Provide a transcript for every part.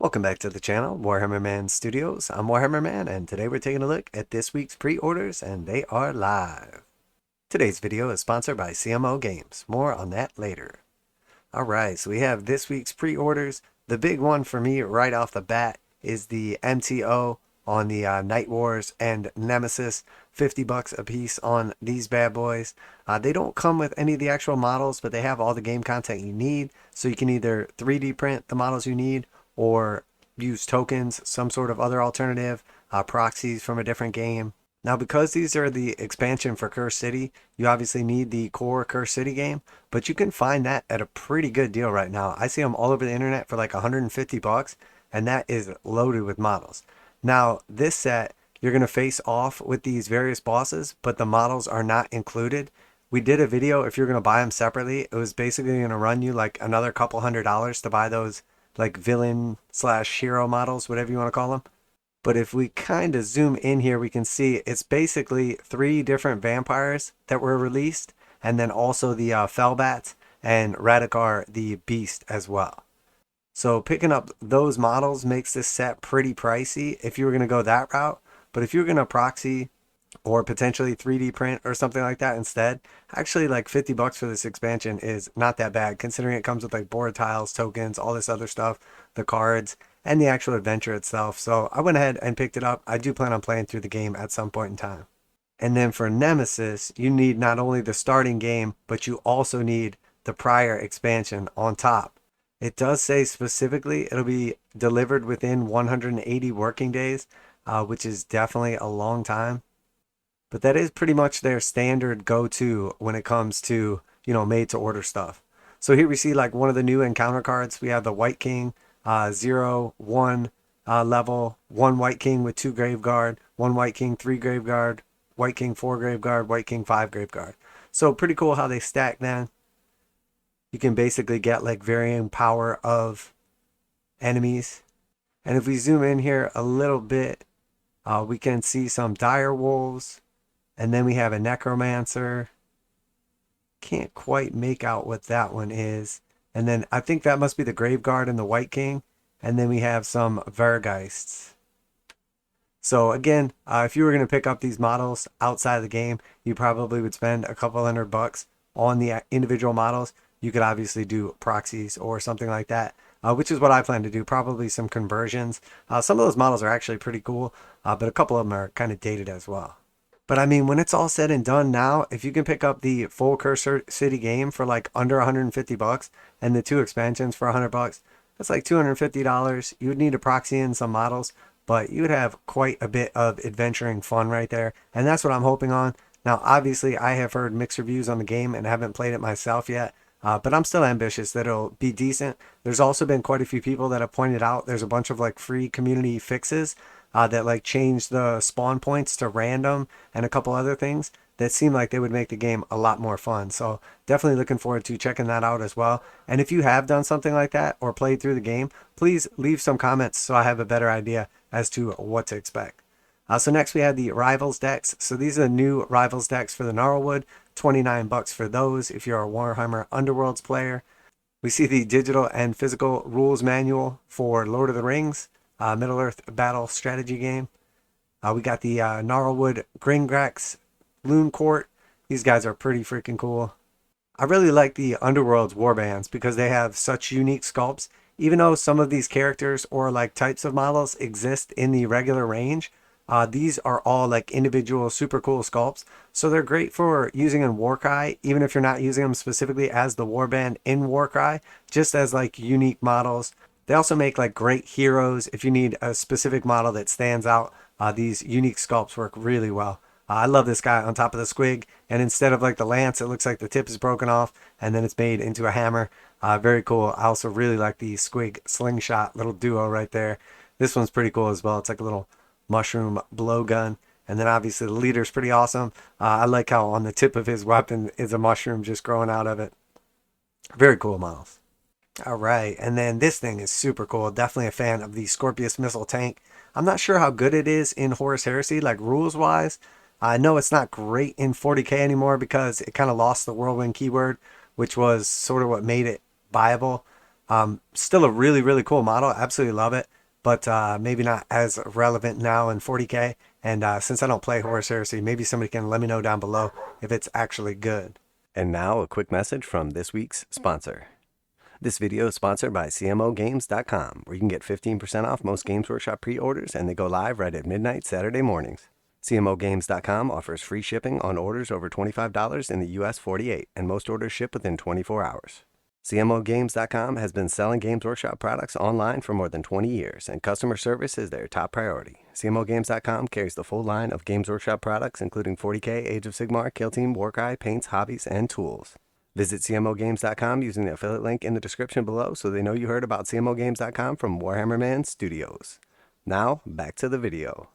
Welcome back to the channel, Warhammer Man Studios. I'm Warhammer Man, and today we're taking a look at this week's pre-orders, and they are live. Today's video is sponsored by CMO Games. More on that later. Alright, so we have this week's pre-orders. The big one for me right off the bat is the MTO on the Night Wars and Nemesis. $50 a piece on these bad boys. They don't come with any of the actual models, but they have all the game content you need. So you can either 3D print the models you need, or use tokens, some sort of other alternative, proxies from a different game. Now, because these are the expansion for Cursed City, you obviously need the core Cursed City game, but you can find that at a pretty good deal right now. I see them all over the internet for like $150, and that is loaded with models. Now, this set, you're going to face off with these various bosses, but the models are not included. We did a video, if you're going to buy them separately, it was basically going to run you like another couple $100 to buy those like villain slash hero models, whatever you want to call them. But if we kind of zoom in here, we can see it's basically 3 different vampires that were released, and then also the Fellbats and Radikar the Beast as well. So picking up those models makes this set pretty pricey if you were going to go that route. But if you're going to proxy or potentially 3D print or something like that instead, actually like $50 for this expansion is not that bad, considering it comes with like board tiles, tokens, all this other stuff, the cards, and the actual adventure itself. So I went ahead and picked it up. I do plan on playing through the game at some point in time. And then for Nemesis, you need not only the starting game, but you also need the prior expansion on top. It does say specifically it'll be delivered within 180 working days, which is definitely a long time. But that is pretty much their standard go-to when it comes to, made to order stuff. So here we see like one of the new encounter cards. We have the White King, 0, 1 level, 1 White King with 2 Graveguard, 1 White King, 3 Graveguard, White King, 4 Graveguard, White King, 5 Graveguard. So pretty cool how they stack then. You can basically get like varying power of enemies. And if we zoom in here a little bit, we can see some dire wolves. And then we have a necromancer. Can't quite make out what that one is. And then I think that must be the Graveguard and the White King. And then we have some Vergeists. So again, if you were going to pick up these models outside of the game, you probably would spend a couple $100 on the individual models. You could obviously do proxies or something like that, which is what I plan to do. Probably some conversions. Some of those models are actually pretty cool, but a couple of them are kind of dated as well. But I mean, when it's all said and done now, if you can pick up the full Cursed City game for like under $150 and the 2 expansions for $100, that's like $250. You would need to proxy in some models, but you would have quite a bit of adventuring fun right there. And that's what I'm hoping on. Now, obviously, I have heard mixed reviews on the game and haven't played it myself yet. But I'm still ambitious that it'll be decent. There's also been quite a few people that have pointed out there's a bunch of like free community fixes that like change the spawn points to random and a couple other things that seem like they would make the game a lot more fun. So definitely looking forward to checking that out as well. And if you have done something like that or played through the game, please leave some comments so I have a better idea as to what to expect. So next we have the Rivals decks. So these are the new Rivals decks for the Gnarlwood. $29 for those if you're a Warhammer Underworlds player. We see the digital and physical rules manual for Lord of the Rings, Middle-earth battle strategy game. We got the Gnarlwood Gringrex Loon Court. These guys are pretty freaking cool. I really like the Underworlds warbands because they have such unique sculpts. Even though some of these characters or like types of models exist in the regular range, these are all like individual super cool sculpts. So they're great for using in warcry, even if you're not using them specifically as the warband in warcry, just as like unique models. They also make like great heroes if you need a specific model that stands out. These unique sculpts work really well. I love this guy on top of the squig, and instead of like the lance, it looks like the tip is broken off and then it's made into a hammer. Very cool. I also really like the squig slingshot little duo right there. This one's pretty cool as well. It's like a little mushroom blowgun. And then obviously the leader's pretty awesome. I like how on the tip of his weapon is a mushroom just growing out of it. Very cool models. All right, and then this thing is super cool. Definitely a fan of the Scorpius missile tank. I'm not sure how good it is in Horus Heresy, like rules wise. I know it's not great in 40k anymore because it kind of lost the whirlwind keyword, which was sort of what made it viable. Still a really, really cool model. Absolutely love it. but maybe not as relevant now in 40k. And since I don't play Horus Heresy, maybe somebody can let me know down below if it's actually good. And now a quick message from this week's sponsor. This video is sponsored by CMOgames.com, where you can get 15% off most Games Workshop pre-orders, and they go live right at midnight Saturday mornings. CMOgames.com offers free shipping on orders over $25 in the US 48, and most orders ship within 24 hours. CMOgames.com has been selling Games Workshop products online for more than 20 years, and customer service is their top priority. CMOgames.com carries the full line of Games Workshop products, including 40k, Age of Sigmar, Kill Team, warcry, paints, hobbies, and tools. Visit CMOgames.com using the affiliate link in the description below so they know you heard about CMOgames.com from Warhammer Man Studios. Now, back to the video.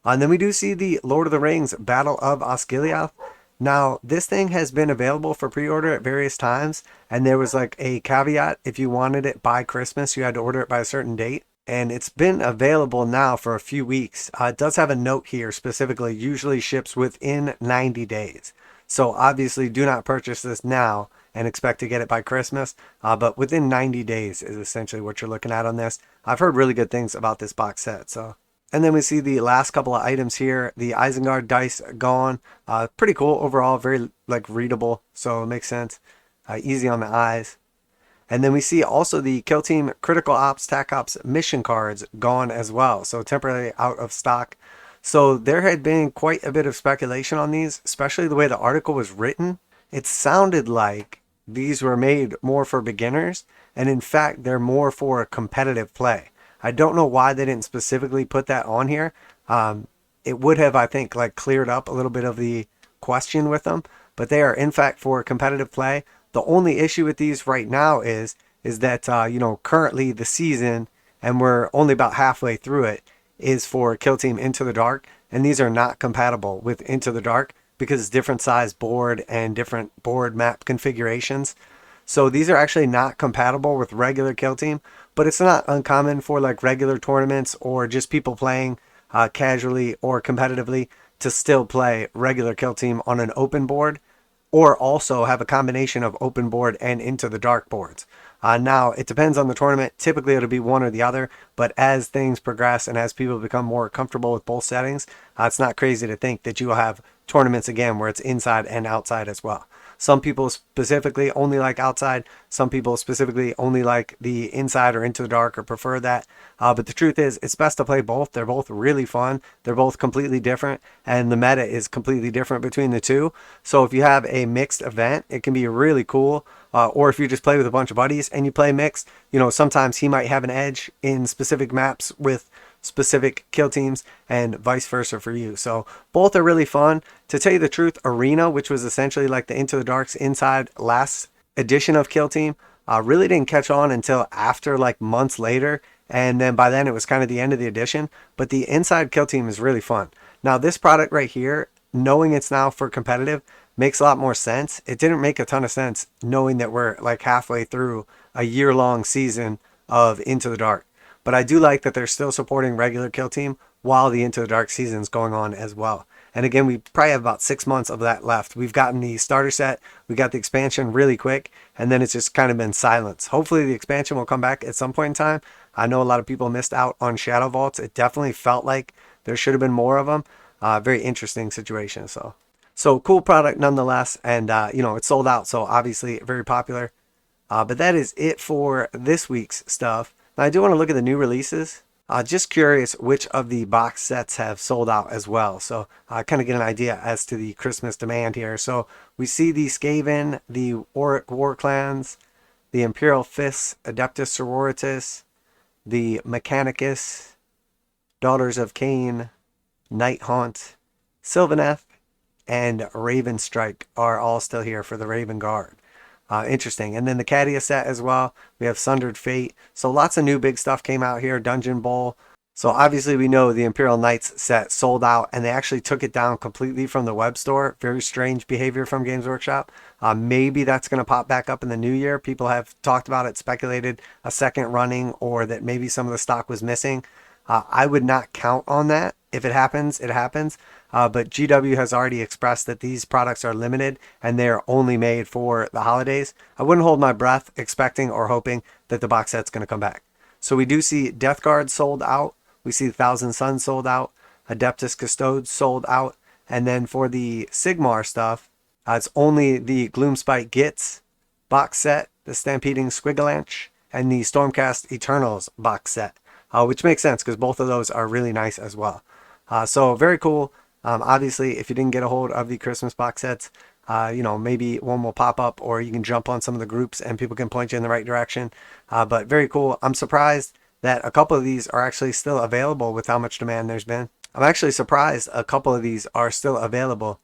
And then we do see the Lord of the Rings Battle of Osgiliath. Now, this thing has been available for pre-order at various times, and there was like a caveat: if you wanted it by Christmas, you had to order it by a certain date. And it's been available now for a few weeks. It does have a note here specifically, usually ships within 90 days. So obviously do not purchase this now and expect to get it by Christmas, but within 90 days is essentially what you're looking at on this. I've heard really good things about this box set, so. And then we see the last couple of items here. The Isengard dice gone. Pretty cool overall, very like readable, so it makes sense. Easy on the eyes. And then we see also the Kill Team Critical Ops, TAC Ops mission cards gone as well, so temporarily out of stock. So there had been quite a bit of speculation on these, especially the way the article was written. It sounded like these were made more for beginners, and in fact they're more for competitive play. I don't know why they didn't specifically put that on here. It would have, I think, like cleared up a little bit of the question with them, but they are in fact for competitive play. The only issue with these right now is that you know, currently the season, and we're only about halfway through it, is for Kill Team Into the Dark, and these are not compatible with Into the Dark because it's different size board and different board map configurations. So these are actually not compatible with regular Kill Team, but it's not uncommon for like regular tournaments or just people playing casually or competitively to still play regular Kill Team on an open board, or also have a combination of open board and Into the Dark boards. Now, it depends on the tournament. Typically, it'll be one or the other, but as things progress and as people become more comfortable with both settings, it's not crazy to think that you will have tournaments again where it's inside and outside as well. Some people specifically only like outside. Some people specifically only like the inside or Into the Dark or prefer that. But the truth is, it's best to play both. They're both really fun. They're both completely different, and the meta is completely different between the two. So if you have a mixed event, it can be really cool. Or if you just play with a bunch of buddies and you play mixed, you know, sometimes he might have an edge in specific maps with specific kill teams and vice versa for you. So both are really fun. To tell you the truth, Arena, which was essentially like the Into the Dark's inside last edition of Kill Team, really didn't catch on until after like months later. And then by then it was kind of the end of the edition. But the inside Kill Team is really fun. Now this product right here, knowing it's now for competitive, makes a lot more sense. It didn't make a ton of sense knowing that we're like halfway through a year-long season of Into the Dark. But I do like that they're still supporting regular Kill Team while the Into the Dark season's going on as well. And again, we probably have about 6 months of that left. We've gotten the starter set, we got the expansion really quick, and then it's just kind of been silence. Hopefully the expansion will come back at some point in time. I know a lot of people missed out on Shadow Vaults. It definitely felt like there should have been more of them. Very interesting situation. So cool product nonetheless, and you know, it's sold out, so obviously very popular. But that is it for this week's stuff. Now I do want to look at the new releases. Just curious which of the box sets have sold out as well. So I kind of get an idea as to the Christmas demand here. So we see the Skaven, the Orruk War Clans, the Imperial Fists, Adeptus Sororitas, the Mechanicus, Daughters of Cain, Night Haunt, Sylvaneth, and Raven Strike are all still here for the Raven Guard. Interesting. And then the Cadia set as well. We have Sundered Fate. So lots of new big stuff came out here. Dungeon Bowl. So obviously we know the Imperial Knights set sold out, and they actually took it down completely from the web store. Very strange behavior from Games Workshop. Maybe that's going to pop back up in the new year. People have talked about it, speculated a second running, or that maybe some of the stock was missing. I would not count on that. If it happens, it happens. But GW has already expressed that these products are limited and they're only made for the holidays. I wouldn't hold my breath expecting or hoping that the box set's going to come back. So we do see Death Guard sold out. We see Thousand Suns sold out. Adeptus Custodes sold out. And then for the Sigmar stuff, it's only the Gloomspite Gits box set, the Stampeding Squigalanche, and the Stormcast Eternals box set, which makes sense because both of those are really nice as well. So very cool. Obviously, if you didn't get a hold of the Christmas box sets, maybe one will pop up, or you can jump on some of the groups and people can point you in the right direction. But very cool. I'm surprised that a couple of these are actually still available with how much demand there's been. I'm actually surprised a couple of these are still available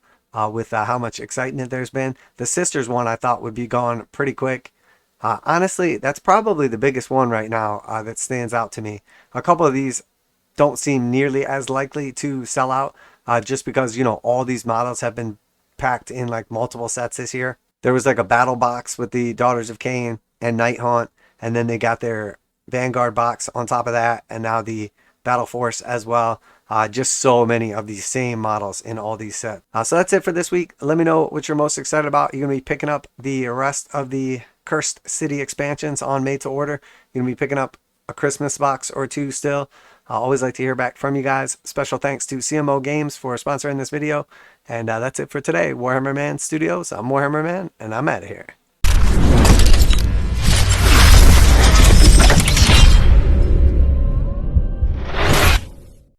with how much excitement there's been. The Sisters one I thought would be gone pretty quick. Honestly, that's probably the biggest one right now that stands out to me. A couple of these don't seem nearly as likely to sell out just because, all these models have been packed in like multiple sets this year. There was like a battle box with the Daughters of Cain and Night Haunt, and then they got their Vanguard box on top of that, and now the Battle Force as well. Just so many of these same models in all these sets. So that's it for this week. Let me know what you're most excited about. You're going to be picking up the rest of the Cursed City expansions on Made to Order. You're going to be picking up a Christmas box or two still. I always like to hear back from you guys. Special thanks to CMO Games for sponsoring this video. And that's it for today. Warhammer Man Studios. I'm Warhammer Man, and I'm out of here.